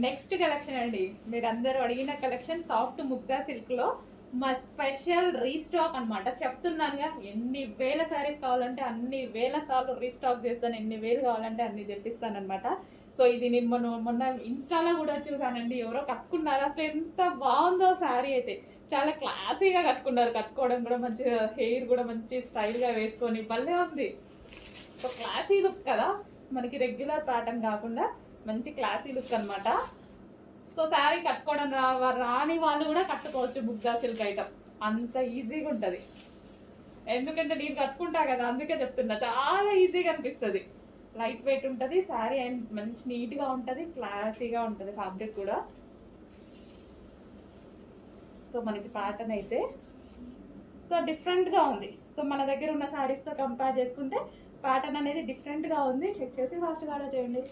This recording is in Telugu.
నెక్స్ట్ కలెక్షన్ అండి, మీరు అందరూ అడిగిన కలెక్షన్ సాఫ్ట్ ముగ్దా సిల్క్ లో మా స్పెషల్ రీస్టాక్ అన్నమాట. చెప్తున్నానుగా, ఎన్ని వేల శారీస్ కావాలంటే అన్ని వేల సార్లు రీస్టాక్ చేస్తాను, ఎన్ని వేలు కావాలంటే అన్ని తెప్పిస్తాను అనమాట. సో ఇది నేను మొన్న ఇన్స్టాలో కూడా చూసానండి, ఎవరో కట్టుకున్నారు. అసలు ఎంత బాగుందో శారీ అయితే, చాలా క్లాసీగా కట్టుకున్నారు. కట్టుకోవడం కూడా మంచిగా, హెయిర్ కూడా మంచి స్టైల్గా వేసుకొని భలే ఉంది. సో క్లాసీ లుక్ కదా, మనకి రెగ్యులర్ ప్యాటర్న్ కాకుండా మంచి క్లాసీ లుక్ అనమాట. సో శారీ కట్టుకోవడం రాని వాళ్ళు కూడా కట్టుకోవచ్చు ముగ్దా సిల్క్ ఐటమ్, అంత ఈజీగా ఉంటుంది. ఎందుకంటే నేను కట్టుకుంటా కదా, అందుకే చెప్తున్నా. చాలా ఈజీగా అనిపిస్తుంది, లైట్ వెయిట్ ఉంటుంది శారీ, అండ్ మంచి నీట్గా ఉంటుంది, క్లాసీగా ఉంటుంది ఫ్యాబ్రిక్ కూడా. సో మనకి ప్యాటర్న్ అయితే సో డిఫరెంట్గా ఉంది. సో మన దగ్గర ఉన్న శారీస్తో కంపేర్ చేసుకుంటే ప్యాటర్న్ అనేది డిఫరెంట్గా ఉంది. చెక్ చేసి ఫాస్ట్గా ఆర్డర్ చేయండి.